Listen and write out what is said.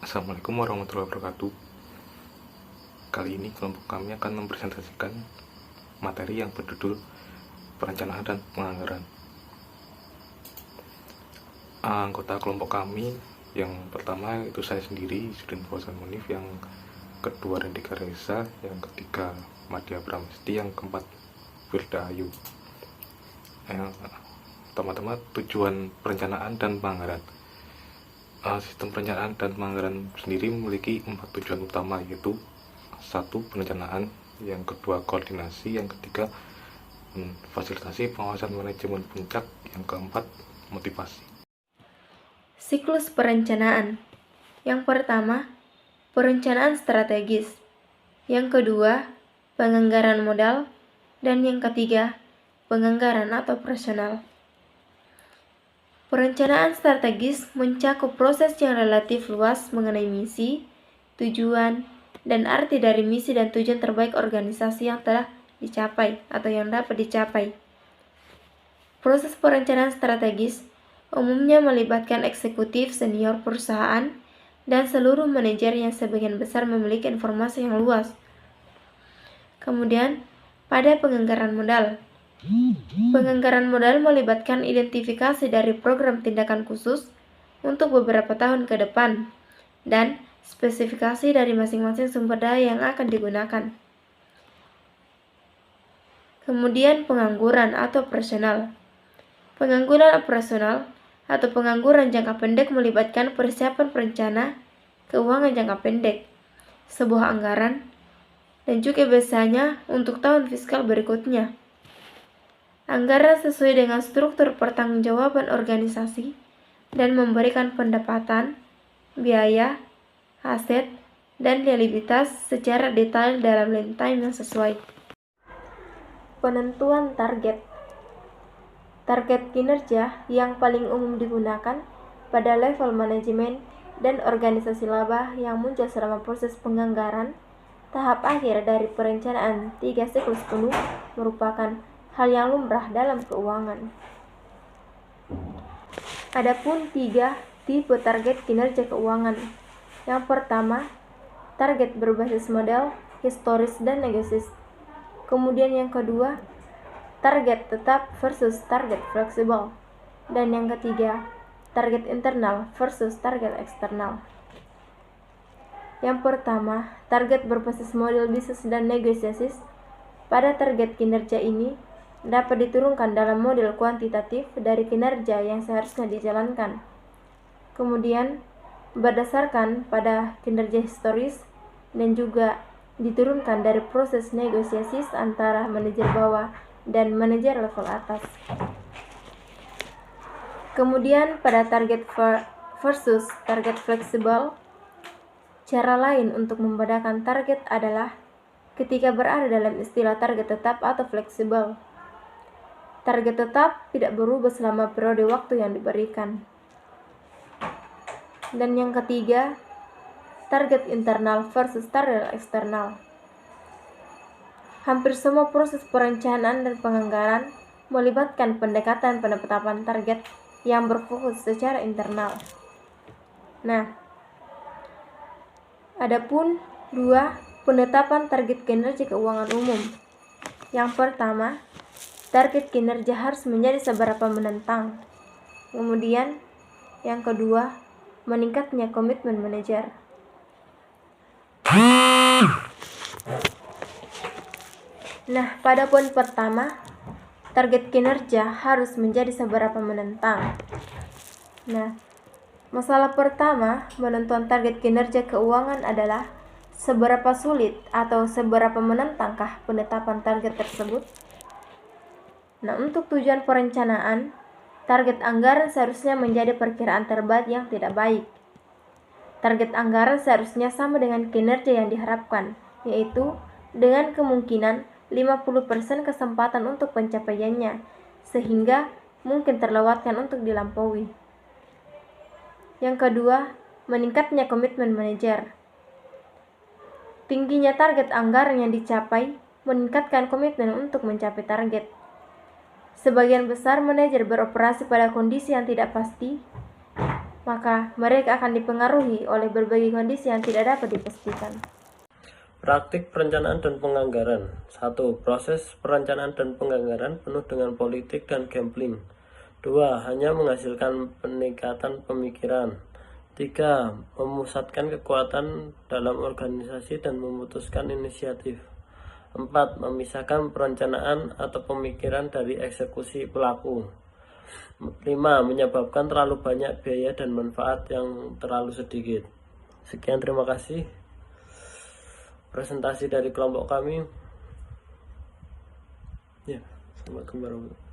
Assalamualaikum warahmatullahi wabarakatuh. Kali ini kelompok kami akan mempresentasikan materi yang berjudul perencanaan dan penganggaran. Anggota kelompok kami yang pertama itu saya sendiri, Sudin Fauzan Munif, yang kedua Rendika Reza, yang ketiga Madya Pramesti, yang keempat Firda Ayu. Teman-teman, tujuan perencanaan dan penganggaran. Sistem perencanaan dan penganggaran sendiri memiliki 4 tujuan utama, yaitu 1. Perencanaan, yang kedua koordinasi, yang ketiga fasilitasi pengawasan manajemen puncak, yang keempat motivasi. Siklus perencanaan. Yang pertama, perencanaan strategis. Yang kedua, penganggaran modal, dan yang ketiga, penganggaran atau operasional. Perencanaan strategis mencakup proses yang relatif luas mengenai misi, tujuan, dan arti dari misi dan tujuan terbaik organisasi yang telah dicapai atau yang dapat dicapai. Proses perencanaan strategis umumnya melibatkan eksekutif senior perusahaan dan seluruh manajer yang sebagian besar memiliki informasi yang luas. Kemudian, pada penganggaran modal. Penganggaran modal melibatkan identifikasi dari program tindakan khusus untuk beberapa tahun ke depan dan spesifikasi dari masing-masing sumber daya yang akan digunakan. Kemudian pengangguran atau operasional. Pengangguran operasional atau pengangguran jangka pendek melibatkan persiapan perencana keuangan jangka pendek, sebuah anggaran, dan juga biasanya untuk tahun fiskal berikutnya. Anggaran sesuai dengan struktur pertanggungjawaban organisasi dan memberikan pendapatan, biaya, aset, dan liabilitas secara detail dalam line time yang sesuai. Penentuan target. Target kinerja yang paling umum digunakan pada level manajemen dan organisasi laba yang muncul selama proses penganggaran tahap akhir dari perencanaan 3 siklus penuh merupakan hal yang lumrah dalam keuangan. Adapun 3 tipe target kinerja keuangan. Yang pertama, target berbasis model, historis, dan negosiasi. Kemudian yang kedua, target tetap versus target fleksibel. Dan yang ketiga, target internal versus target eksternal. Yang pertama, target berbasis model bisnis dan negosiasi. Pada target kinerja ini dapat diturunkan dalam model kuantitatif dari kinerja yang seharusnya dijalankan. Kemudian, berdasarkan pada kinerja historis dan juga diturunkan dari proses negosiasi antara manajer bawah dan manajer level atas. Kemudian, pada target versus target fleksibel, cara lain untuk membedakan target adalah ketika berada dalam istilah target tetap atau fleksibel. Target tetap tidak berubah selama periode waktu yang diberikan. Dan yang ketiga, target internal versus target eksternal. Hampir semua proses perencanaan dan penganggaran melibatkan pendekatan penetapan target yang berfokus secara internal. Nah, adapun 2 penetapan target kinerja keuangan umum. Yang pertama, target kinerja harus menjadi seberapa menentang. Kemudian, yang kedua, meningkatnya komitmen manajer. Nah, pada poin pertama, target kinerja harus menjadi seberapa menentang. Nah, masalah pertama menentukan target kinerja keuangan adalah seberapa sulit atau seberapa menentangkah penetapan target tersebut. Nah, untuk tujuan perencanaan, target anggaran seharusnya menjadi perkiraan terbaik yang tidak baik. Target anggaran seharusnya sama dengan kinerja yang diharapkan, yaitu dengan kemungkinan 50% kesempatan untuk pencapaiannya, sehingga mungkin terlewatkan untuk dilampaui. Yang kedua, meningkatnya komitmen manajer. Tingginya target anggaran yang dicapai meningkatkan komitmen untuk mencapai target. Sebagian besar manajer beroperasi pada kondisi yang tidak pasti maka mereka akan dipengaruhi oleh berbagai kondisi yang tidak dapat dipastikan. Praktik perencanaan dan penganggaran. 1. Proses perencanaan dan penganggaran penuh dengan politik dan gambling. 2. Hanya menghasilkan peningkatan pemikiran. 3. Memusatkan kekuatan dalam organisasi dan memutuskan inisiatif. 4. Memisahkan perencanaan atau pemikiran dari eksekusi pelaku. 5. Menyebabkan terlalu banyak biaya dan manfaat yang terlalu sedikit. Sekian, terima kasih presentasi dari kelompok kami. Ya, selamat kembali.